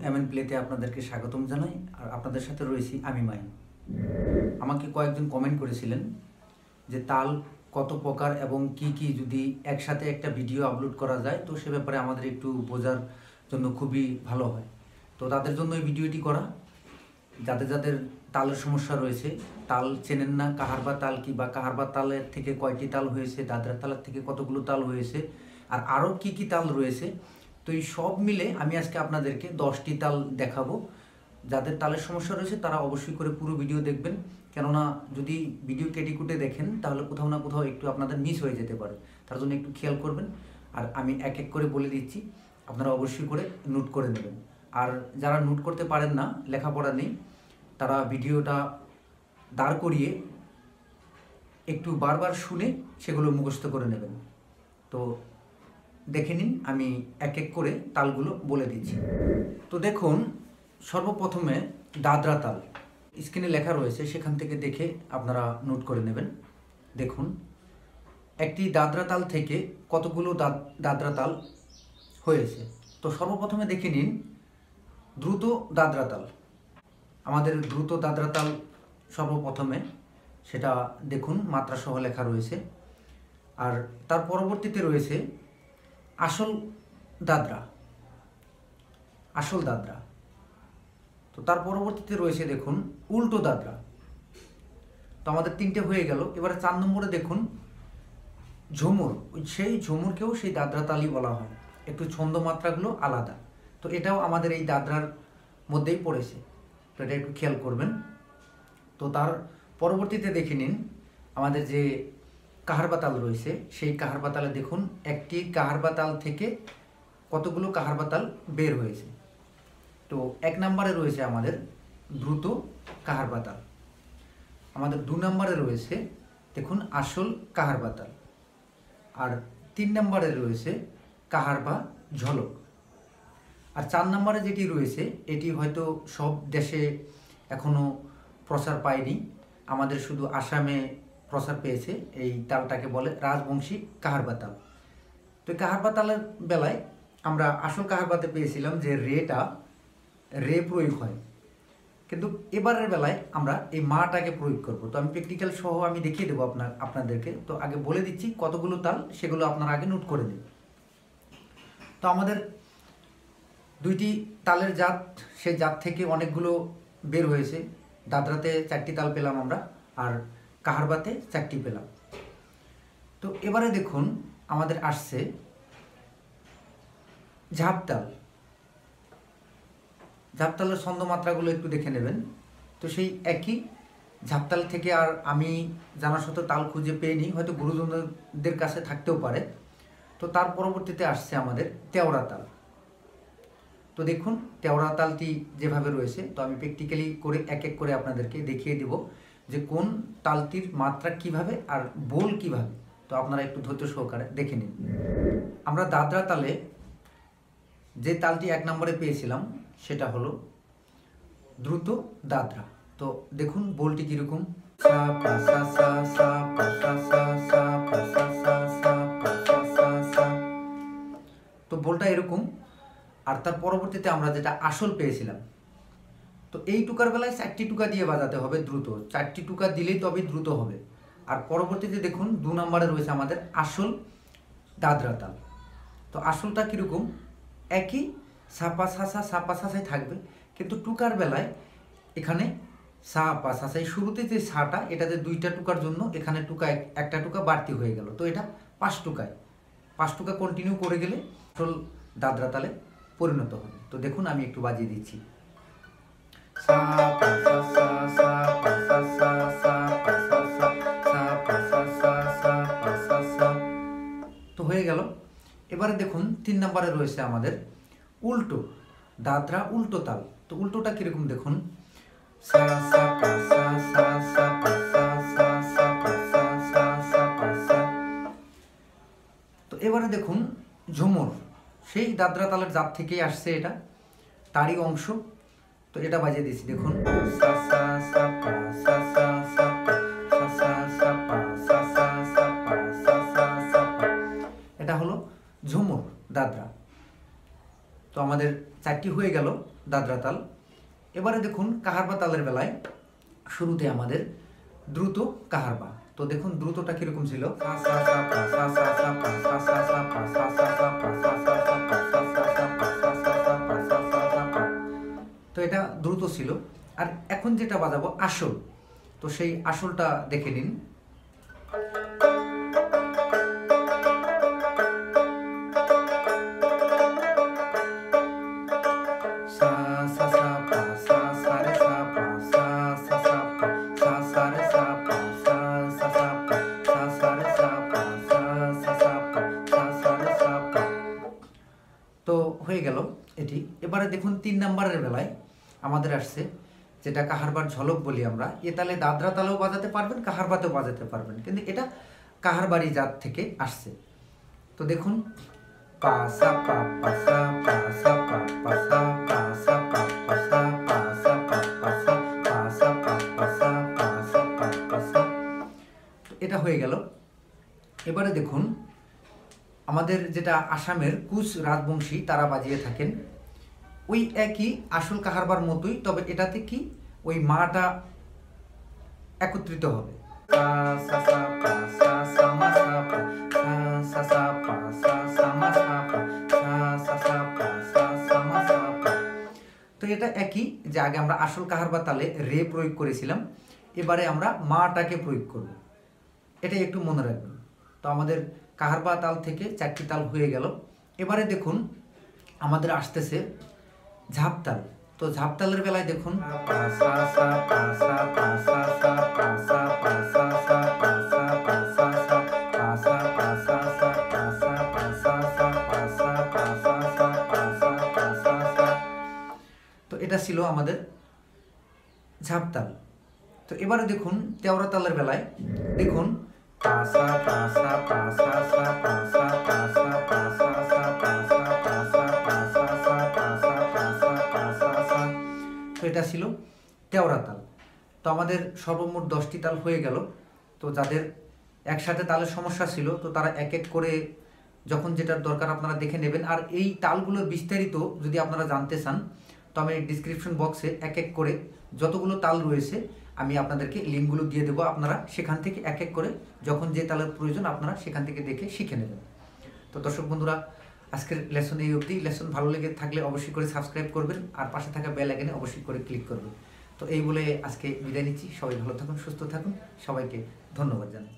MN প্লেতে আপনাদেরকে স্বাগতম জানাই। আর আপনাদের সাথে রয়েছি আমি মাইন। আমাকে কয়েকজন কমেন্ট করেছিলেন যে তাল কত প্রকার এবং কি কি যদি একসাথে একটা ভিডিও আপলোড করা যায় তো সে ব্যাপারে আমাদের একটু বোঝার জন্য খুবই ভালো হয়। তো তাদের জন্য এই ভিডিওটি করা, যাদের যাদের তালের সমস্যা রয়েছে, তাল চেনেন না, কাহারবা তাল কি বা কাহারবা তালের থেকে কয়টি তাল হয়েছে, দাদরা তালের থেকে কতগুলো তাল হয়েছে, আর আরও কি কি তাল রয়েছে, তো এই সব মিলে আমি আজকে আপনাদেরকে 10টি তাল দেখাবো। যাদের তালের সমস্যা রয়েছে তারা অবশ্যই করে পুরো ভিডিও দেখবেন, কেননা যদি ভিডিও কেটে কুটে দেখেন তাহলে কোথাও না কোথাও একটু আপনাদের মিস হয়ে যেতে পারে, তার জন্য একটু খেয়াল করবেন। আর আমি এক এক করে বলে দিচ্ছি, আপনারা অবশ্যই করে নোট করে নেবেন। আর যারা নোট করতে পারেন না, লেখাপড়া নেই, তারা ভিডিওটা দাঁড় করিয়ে একটু বারবার শুনে সেগুলো মুখস্থ করে নেবেন। তো দেখে নিন, আমি এক এক করে তালগুলো বলে দিচ্ছি। তো দেখুন, সর্বপ্রথমে দাদরা তাল স্ক্রিনে লেখা রয়েছে, সেখান থেকে দেখে আপনারা নোট করে নেবেন। দেখুন, একটি দাদরা তাল থেকে কতগুলো দাদরা তাল হয়েছে। তো সর্বপ্রথমে দেখে নিন দ্রুত দাদরা তাল। আমাদের দ্রুত দাদরা তাল সর্বপ্রথমে, সেটা দেখুন মাত্রা সহ লেখা রয়েছে। আর তার পরবর্তীতে রয়েছে আসল দাদরা, আসল দাদরা। তো তার পরবর্তীতে রয়েছে দেখুন উল্টো দাদরা। তো আমাদের 3টে হয়ে গেল। এবারে 4 নম্বরে দেখুন ঝুমুর। সেই ঝুমুরকেও সেই দাদরা তালই বলা হয়, একটু ছন্দ মাত্রাগুলো আলাদা। তো এটাও আমাদের এই দাদরার মধ্যেই পড়েছে, তো এটা একটু খেয়াল করবেন। তো তার পরবর্তীতে দেখে নিন আমাদের যে কাহারবা তাল রয়েছে, সেই কাহারবা তালে দেখুন একটি কাহারবা তাল থেকে কতগুলো কাহারবা তাল বের হয়েছে। তো 1 নম্বরে রয়েছে আমাদের দ্রুত কাহারবা তাল। আমাদের 2 নম্বরে রয়েছে দেখুন আসল কাহারবা তাল। আর 3 নম্বরে রয়েছে কাহারবা ঝলক। আর 4 নম্বরে যেটি রয়েছে, এটি হয়তো সব দেশে এখনও প্রচার পায়নি, আমাদের শুধু আসামে প্রচার পেয়েছে। এই তালটাকে বলে রাজবংশী কাহারবা তাল। তো কাহারবা তালের বেলায় আমরা আসল কাহারবাতে পেয়েছিলাম যে রে প্রয়োগ হয়, কিন্তু এবারের বেলায় আমরা এই মাটাকে প্রয়োগ করব। তো আমি প্র্যাকটিক্যাল সহ আমি দেখিয়ে দেবো আপনাদেরকে। তো আগে বলে দিচ্ছি কতগুলো তাল, সেগুলো আপনারা আগে নোট করে দিন। তো আমাদের 2টি তালের জাত, সেই জাত থেকে অনেকগুলো বের হয়েছে। দাদরাতে 4টি তাল পেলাম আমরা, আর কাহারবাতে 4টি পেলাম। তো এবারে দেখুন আমাদের আসছে ঝাপ তাল। ঝাপ তালের ছন্দ মাত্রাগুলো একটু দেখে নেবেন। তো সেই একই ঝাপ তাল থেকে, আর আমি জানা সত্ত্বেও তাল খুঁজে পেইনি, হয়তো গুরুজনদের কাছে থাকতেও পারে। তো তার পরবর্তীতে আসছে আমাদের তেওরাতাল। তো দেখুন তেওরাতালটি যেভাবে রয়েছে, তো আমি প্র্যাকটিক্যালি করে এক এক করে আপনাদেরকে দেখিয়ে দেব যে কোন তালটির মাত্রা কিভাবে আর বোল কিভাবে। তো আপনারা একটু ধৈর্য সহকারে দেখে নিন। আমরা দাদরা তালে যে তালটি 1 নম্বরে পেয়েছিলাম সেটা হলো দ্রুত দাদরা। তো দেখুন বোলটি কীরকম, তো বোলটা এরকম। আর তার পরবর্তীতে আমরা যেটা আসল পেয়েছিলাম, তো এই টুকার বেলায় 4টি টুকা দিয়ে বাজাতে হবে দ্রুত, 4টি টুকা দিলেই তবেই দ্রুত হবে। আর পরবর্তীতে দেখুন 2 নম্বরে রয়েছে আমাদের আসল দাদরা তাল। তো আসলটা কীরকম, একই সাপা সাসাই থাকবে, কিন্তু টুকার বেলায় এখানে সাপা সাসাই শুরুতে যে সাটা, এটাতে 2টা টুকার জন্য এখানে একটা টুকা বাড়তি হয়ে গেল। তো এটা 5 টুকায়, 5 টুকা কন্টিনিউ করে গেলে আসল দাদরা তালে পরিণত হবে। তো দেখুন আমি একটু বাজিয়ে দিচ্ছি। তো হয়ে গেল। এবারে দেখুন 3 নম্বরে রয়েছে আমাদের উল্টো দাদরা উল্টো তাল। তো উল্টোটা কিরকম দেখুন, তো এবারে দেখুন ঝুমুর, সেই দাদরা তালের জাত থেকেই আসছে, এটা তারই অংশ। তো এটা বাজিয়ে দিচ্ছি দেখুন, এটা হলো ঝুমুর দাদরা। তো তো আমাদের 4টি হয়ে গেল দাদরা তাল। এবারে দেখুন কাহারবা তালের বেলায় শুরুতে আমাদের দ্রুত কাহারবা। তো দেখুন দ্রুতটা কিরকম ছিল, তো এটা দ্রুত ছিল। আর এখন যেটা বাজাবো আসল, তো সেই আসলটা দেখে নিন। তো হয়ে গেল এটি। এবারে দেখুন 3 নম্বরের বেলায় আমাদের আসছে যেটা কাহারবার ঝলক বলি আমরা। এ তালে দাদরা তালেও বাজাতে পারবেন, কাহারবাতেও বাজাতে পারবেন, কিন্তু এটা কাহারবাড়ি জাত থেকে আসছে। তো দেখুন পা সা পা পা সা পা সা পা পা সা পা সা পা পা সা পা সা পা পা সা পা সা পা পা সা পা সা পা পা সা। এটা হয়ে গেল। এবারে দেখুন আমাদের যেটা আসামের কুচ রাজবংশী তারা বাজিয়ে থাকেন ওই একই আসল কাহারবার মতোই, তবে এটাতে কি ওই মাটা একত্রিত হবে। তো এটা একই যে আগে আমরা আসল কাহারবা তালে রে প্রয়োগ করেছিলাম, এবারে আমরা মাটাকে প্রয়োগ করব, এটা একটু মনে রাখবেন। তো আমাদের কাহারবা তাল থেকে 4টি তাল হয়ে গেল। এবারে দেখুন আমাদের আসতেছে ঝাপ তাল। তো ঝাপ তালের বেলায় দেখুন তো এটা ছিল আমাদের ঝাপ তাল। তো এবারে দেখুন তেওরা তালের বেলায় দেখুন তো এটা ছিল তেওরা তাল। তো আমাদের সর্বমোট 10টি তাল হয়ে গেল। তো যাদের একসাথে তালের সমস্যা ছিল তো তারা এক এক করে যখন যেটার দরকার আপনারা দেখে নেবেন। আর এই তালগুলোর বিস্তারিত যদি আপনারা জানতে চান তো আমি ডিসক্রিপশন বক্সে এক এক করে যতগুলো তাল রয়েছে আমি আপনাদেরকে লিঙ্কগুলো দিয়ে দেবো। আপনারা সেখান থেকে এক এক করে যখন যে তালের প্রয়োজন আপনারা সেখান থেকে দেখে শিখে নেবেন। তো দর্শক বন্ধুরা আজকের লেসন এই অবধি। লেসন ভালো লেগে থাকলে অবশ্যই করে সাবস্ক্রাইব করবেন আর পাশে থাকা বেল আইকনে অবশ্যই করে ক্লিক করবেন। তো এই বলে আজকে বিদায় নিচ্ছি। সবাই ভালো থাকুন, সুস্থ থাকুন, সবাইকে ধন্যবাদ জানাই।